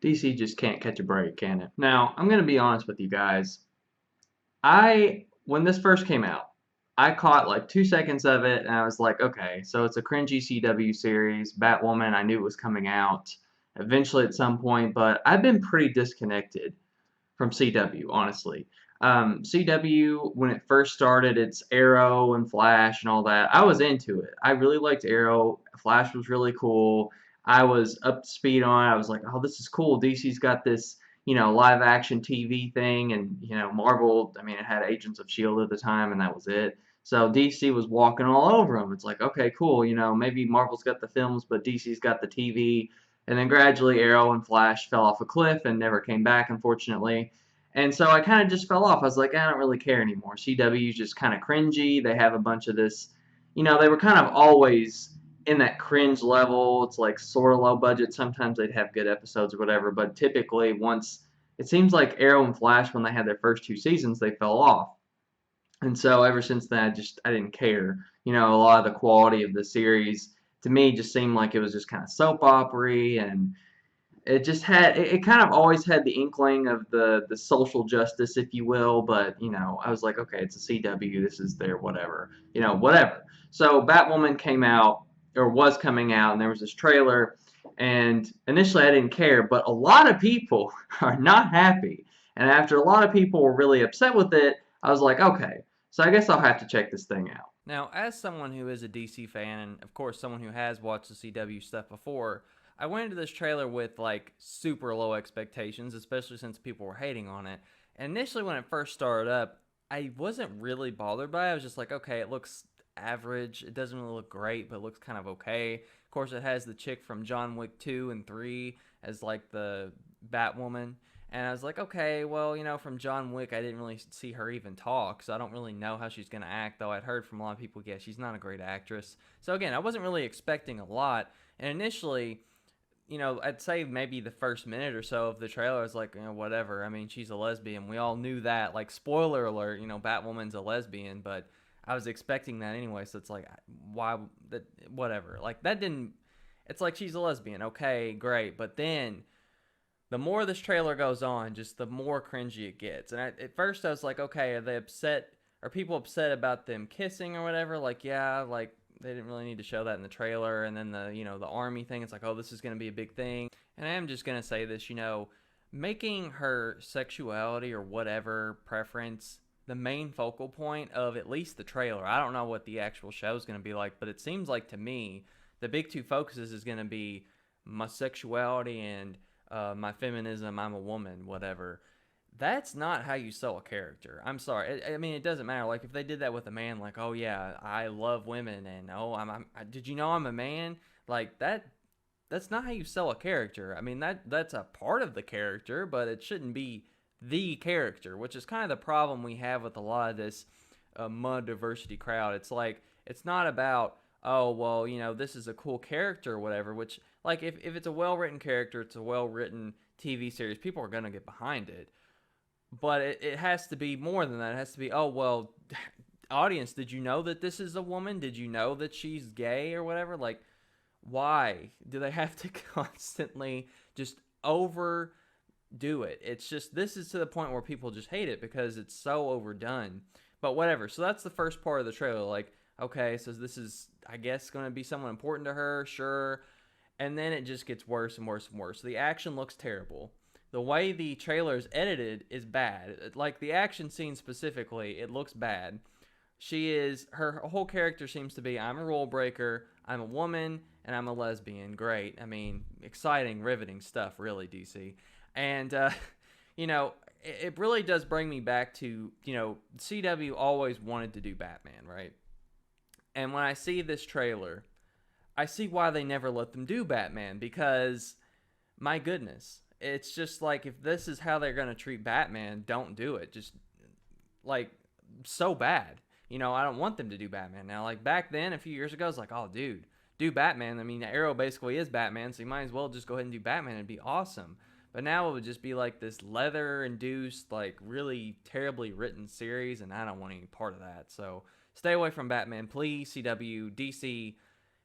DC just can't catch a break, can it? Now, I'm gonna be honest with you guys. When this first came out, I caught like 2 seconds of it, and I was like, okay, so it's a cringy CW series. Batwoman, I knew it was coming out eventually at some point, but I've been pretty disconnected from CW, honestly. CW, when it first started, it's Arrow and Flash and all that. I was into it. I really liked Arrow. Flash was really cool. I was up to speed on it. I was like, oh, this is cool. DC's got this, live action TV thing, and Marvel. I mean, it had Agents of Shield at the time, and that was it. So DC was walking all over them. It's like, okay, cool. Maybe Marvel's got the films, but DC's got the TV. And then gradually, Arrow and Flash fell off a cliff and never came back, unfortunately. And so I kind of just fell off. I was like, I don't really care anymore. CW's just kind of cringy. They have a bunch of this, they were kind of always in that cringe level. It's like sort of low budget. Sometimes they'd have good episodes or whatever, but typically once it seems like Arrow and Flash, when they had their first 2 seasons, they fell off. And so ever since then, I didn't care. A lot of the quality of the series to me just seemed like it was just kind of soap opery, and it kind of always had the inkling of the social justice, if you will, but I was like, okay, it's a CW, this is their whatever, whatever. So Batwoman came out, or was coming out, and there was this trailer, and initially I didn't care, but a lot of people are not happy, and after a lot of people were really upset with it, I was like, okay, so I guess I'll have to check this thing out. Now, as someone who is a DC fan, and of course someone who has watched the CW stuff before, I went into this trailer with like super low expectations, especially since people were hating on it. And initially, when it first started up, I wasn't really bothered by it. I was just like, okay, it looks average. It doesn't really look great, but it looks kind of okay. Of course, it has the chick from John Wick 2 and 3 as like the Batwoman. And I was like, okay, well, from John Wick, I didn't really see her even talk, so I don't really know how she's going to act, though I'd heard from a lot of people, yeah, she's not a great actress. So again, I wasn't really expecting a lot. And initially, I'd say maybe the first minute or so of the trailer, I was like, whatever. I mean, she's a lesbian. We all knew that. Like, spoiler alert, Batwoman's a lesbian, but I was expecting that anyway, so it's like, why, that, whatever. Like, that didn't, it's like she's a lesbian. Okay, great. But then the more this trailer goes on, just the more cringy it gets. And at first I was like, okay, are they upset? Are people upset about them kissing or whatever? Like, yeah, like they didn't really need to show that in the trailer. And then the army thing, it's like, oh, this is going to be a big thing. And I am just going to say this, making her sexuality or whatever preference the main focal point of at least the trailer. I don't know what the actual show is going to be like, but it seems like to me the big two focuses is going to be my sexuality and my feminism, I'm a woman, whatever. That's not how you sell a character. I'm sorry. I mean, it doesn't matter. Like if they did that with a man, like, oh yeah, I love women, and oh, did you know I'm a man? Like that. That's not how you sell a character. I mean, that's a part of the character, but it shouldn't be the character, which is kind of the problem we have with a lot of this mud diversity crowd. It's like it's not about, oh well, this is a cool character or whatever, which like if it's a well written character, it's a well written TV series, people are gonna get behind it. But it has to be more than that. It has to be, oh well, audience, did you know that this is a woman? Did you know that she's gay or whatever? Like, why do they have to constantly just overdo it? It's just, this is to the point where people just hate it because it's so overdone. But whatever. So that's the first part of the trailer. Like, okay, so this is, I guess, going to be someone important to her, sure. And then it just gets worse and worse and worse. The action looks terrible. The way the trailer is edited is bad. Like the action scene specifically, it looks bad. Her whole character seems to be, I'm a rule breaker, I'm a woman, and I'm a lesbian. Great. I mean, exciting, riveting stuff, really, DC. And, it really does bring me back to, CW always wanted to do Batman, right? And when I see this trailer, I see why they never let them do Batman, because, my goodness, it's just like, if this is how they're going to treat Batman, don't do it. Just, like, so bad. I don't want them to do Batman now. Like, back then, a few years ago, I was like, oh, dude, do Batman. I mean, Arrow basically is Batman, so you might as well just go ahead and do Batman. It'd be awesome. But now it would just be like this leather-induced, like, really terribly written series, and I don't want any part of that. So stay away from Batman, please, CW, DC.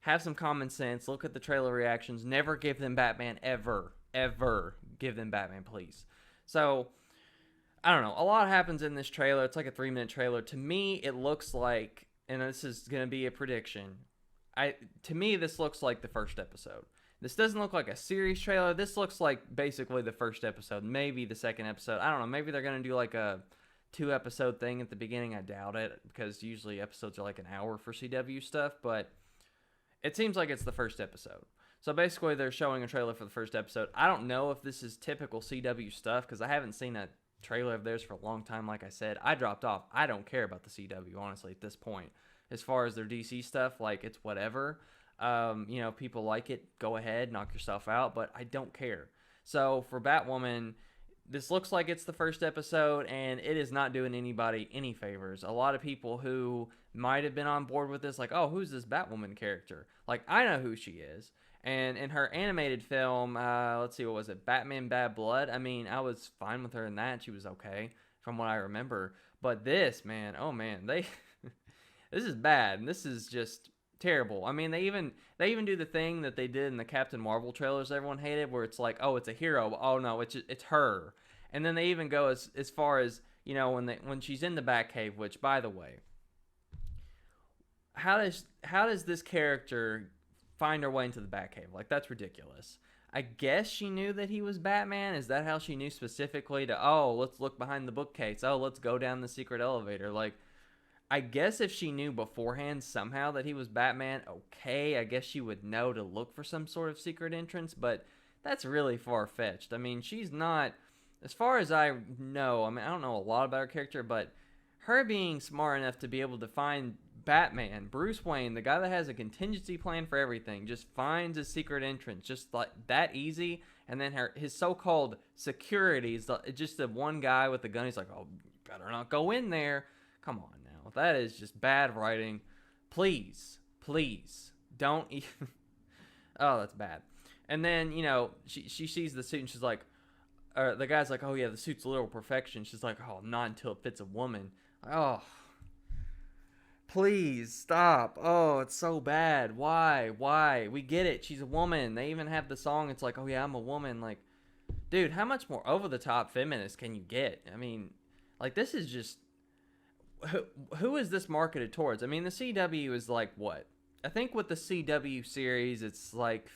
Have some common sense. Look at the trailer reactions. Never give them Batman, ever. ever give them Batman, please. So I don't know. A lot happens in this trailer. It's like a 3-minute trailer. To me, it looks like, and this is gonna be a prediction. To me, this looks like the first episode. This doesn't look like a series trailer. This looks like basically the first episode, maybe the second episode. I don't know. Maybe they're gonna do like a 2-episode thing at the beginning. I doubt it, because usually episodes are like an hour for CW stuff. But it seems like it's the first episode. So basically, they're showing a trailer for the first episode. I don't know if this is typical CW stuff, because I haven't seen a trailer of theirs for a long time. Like I said, I dropped off. I don't care about the CW, honestly, at this point. As far as their DC stuff, like, it's whatever. People like it, go ahead, knock yourself out, but I don't care. So for Batwoman, this looks like it's the first episode, and it is not doing anybody any favors. A lot of people who might have been on board with this, like, oh, who's this Batwoman character? Like, I know who she is. And in her animated film, let's see, what was it? Batman Bad Blood? I mean, I was fine with her in that. She was okay, from what I remember. But this, man, oh man, this is bad. This is just terrible. I mean, they even do the thing that they did in the Captain Marvel trailers everyone hated, where it's like, oh, it's a hero. Oh no, it's her. And then they even go as far as, when she's in the Batcave, which, by the way, how does this character find her way into the Batcave? Like, that's ridiculous. I guess she knew that he was Batman. Is that how she knew specifically to, oh, let's look behind the bookcase. Oh, let's go down the secret elevator. Like, I guess if she knew beforehand somehow that he was Batman, okay, I guess she would know to look for some sort of secret entrance, but that's really far-fetched. I mean, she's not, as far as I know, I mean, I don't know a lot about her character, but her being smart enough to be able to find Batman, Bruce Wayne, the guy that has a contingency plan for everything, just finds a secret entrance, just like that easy, and then his so-called security is just the one guy with the gun. He's like, oh, you better not go in there. Come on now. That is just bad writing. Please, don't even. Oh, that's bad. And then, she sees the suit and she's like, the guy's like, oh yeah, the suit's literal perfection. She's like, oh, not until it fits a woman. Oh, please stop. Oh, it's so bad. Why? We get it. She's a woman. They even have the song. It's like, oh yeah, I'm a woman. Like, dude, how much more over the top feminist can you get? I mean, like, this is just, who is this marketed towards? I mean, the CW is like what? I think with the CW series, it's like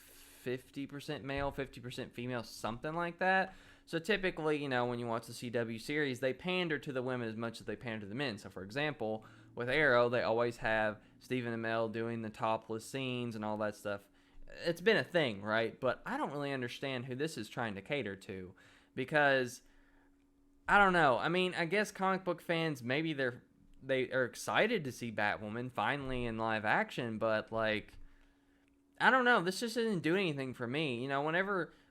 50% male, 50% female, something like that. So typically, when you watch the CW series, they pander to the women as much as they pander to the men. So for example, with Arrow, they always have Stephen Amell doing the topless scenes and all that stuff. It's been a thing, right? But I don't really understand who this is trying to cater to, because I don't know. I mean, I guess comic book fans, maybe they are excited to see Batwoman finally in live action, but like, I don't know. This just isn't doing anything for me.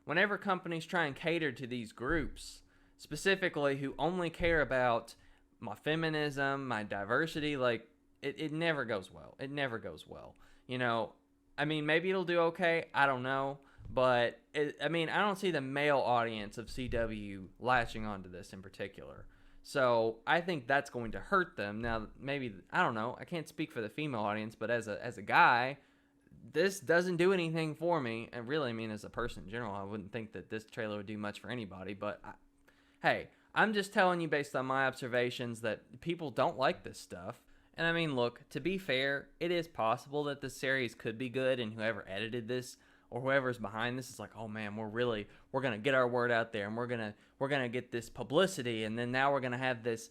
Whenever companies try and cater to these groups, specifically who only care about my feminism, my diversity, like, it never goes well. It never goes well. I mean, maybe it'll do okay. I don't know. But, I don't see the male audience of CW latching onto this in particular. So, I think that's going to hurt them. Now, maybe, I don't know. I can't speak for the female audience, but as a guy, this doesn't do anything for me. And really, as a person in general, I wouldn't think that this trailer would do much for anybody. But, hey, I'm just telling you based on my observations that people don't like this stuff. And look, to be fair, it is possible that this series could be good, and whoever edited this or whoever's behind this is like, oh man, we're gonna get our word out there, and we're gonna get this publicity, and then now we're gonna have this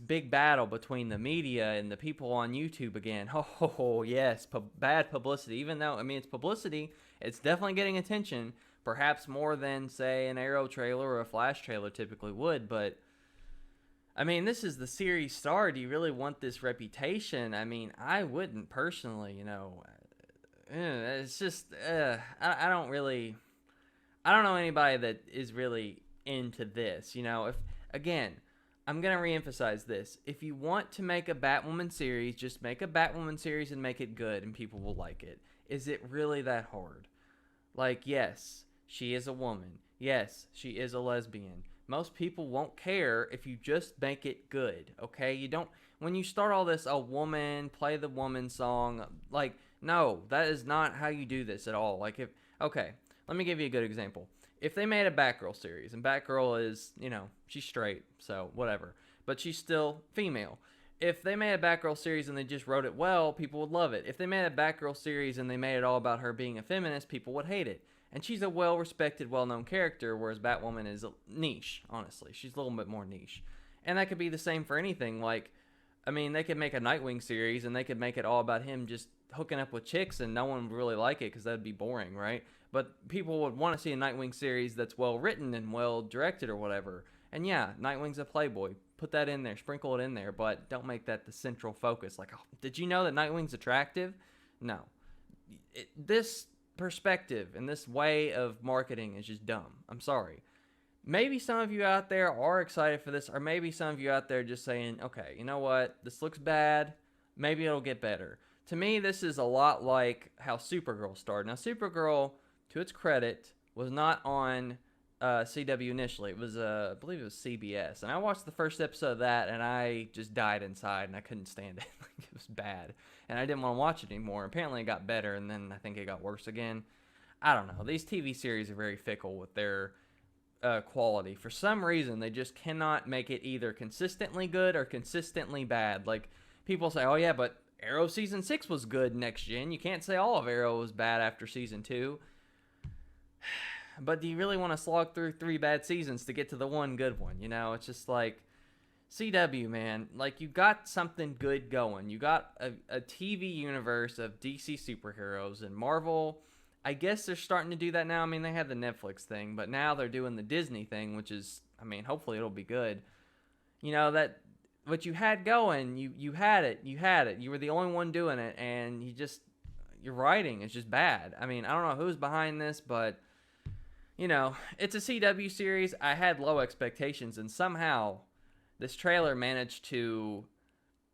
big battle between the media and the people on YouTube again. Oh yes, bad publicity. Even though it's publicity, it's definitely getting attention. Perhaps more than, say, an Arrow trailer or a Flash trailer typically would, but this is the series star. Do you really want this reputation? I wouldn't personally, It's just, I don't know anybody that is really into this, If, again, I'm going to reemphasize this. If you want to make a Batwoman series, just make a Batwoman series and make it good and people will like it. Is it really that hard? Like, yes, she is a woman. Yes, she is a lesbian. Most people won't care if you just make it good, okay? You don't, when you start all this, a woman, play the woman song, like, no, that is not how you do this at all. Like, okay, let me give you a good example. if they made a Batgirl series, and Batgirl is, she's straight, so whatever, but she's still female. If they made a Batgirl series and they just wrote it well, people would love it. If they made a Batgirl series and they made it all about her being a feminist, people would hate it. And she's a well-respected, well-known character, whereas Batwoman is niche, honestly. She's a little bit more niche. And that could be the same for anything. Like, I mean, they could make a Nightwing series and they could make it all about him just hooking up with chicks and no one would really like it because that'd be boring, right? But people would want to see a Nightwing series that's well-written and well-directed or whatever. And yeah, Nightwing's a playboy. Put that in there, sprinkle it in there, but don't make that the central focus. Like, oh, did you know that Nightwing's attractive? No. This perspective and this way of marketing is just dumb. I'm sorry. Maybe some of you out there are excited for this, or maybe some of you out there just saying, okay, you know what? This looks bad. Maybe it'll get better. To me, this is a lot like how Supergirl started. Now, Supergirl, to its credit, was not on CW initially. It was, I believe it was CBS. And I watched the first episode of that, and I just died inside, and I couldn't stand it. It was bad. And I didn't want to watch it anymore. Apparently, it got better, and then I think it got worse again. I don't know. These TV series are very fickle with their quality. For some reason, they just cannot make it either consistently good or consistently bad. Like, people say, oh, yeah, but Arrow Season 6 was good next gen. You can't say all of Arrow was bad after Season 2. But do you really want to slog through 3 bad seasons to get to the one good one? You know, it's just like, CW, man, like, you got something good going. You got a TV universe of DC superheroes, and Marvel, I guess they're starting to do that now. I mean, they had the Netflix thing, but now they're doing the Disney thing, which is, I mean, hopefully it'll be good. You know, that what you had going, you had it. You were the only one doing it, and your writing is just bad. I mean, I don't know who's behind this, but, you know, it's a CW series. I had low expectations, and somehow this trailer managed to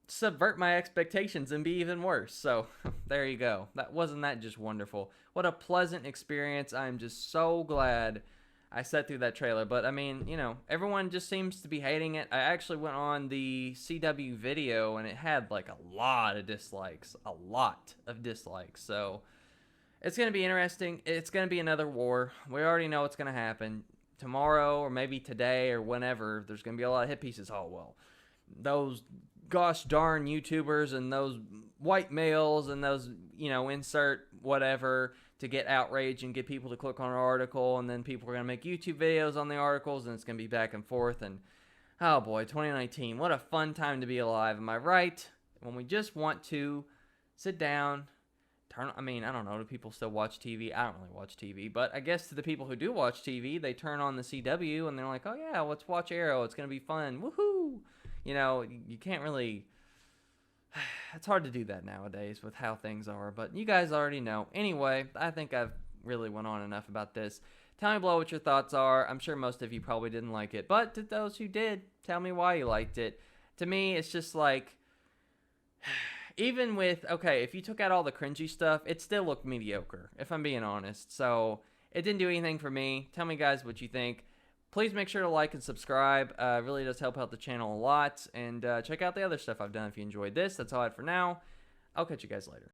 subvert my expectations and be even worse. So there you go. Wasn't that just wonderful? What a pleasant experience. I'm just so glad I sat through that trailer. But I mean, you know, everyone just seems to be hating it. I actually went on the CW video and it had like a lot of dislikes. So it's going to be interesting. It's going to be another war. We already know what's going to happen. Tomorrow or maybe today or whenever, there's going to be a lot of hit pieces. Oh, well, those gosh darn YouTubers and those white males and those, you know, insert whatever to get outrage and get people to click on an article, and then people are going to make YouTube videos on the articles, and it's going to be back and forth. And oh boy, 2019, what a fun time to be alive. Am I right? When we just want to sit down, I mean, I don't know, do people still watch TV? I don't really watch TV, but I guess to the people who do watch TV, they turn on the CW and they're like, oh yeah, let's watch Arrow. It's going to be fun. Woohoo! You know, you can't really, it's hard to do that nowadays with how things are, but you guys already know. Anyway, I think I've really went on enough about this. Tell me below what your thoughts are. I'm sure most of you probably didn't like it, but to those who did, tell me why you liked it. To me, it's just like, even with, okay, if you took out all the cringy stuff, it still looked mediocre, if I'm being honest. So it didn't do anything for me. Tell me, guys, what you think. Please make sure to like and subscribe. It really does help out the channel a lot. And check out the other stuff I've done if you enjoyed this. That's all I had for now. I'll catch you guys later.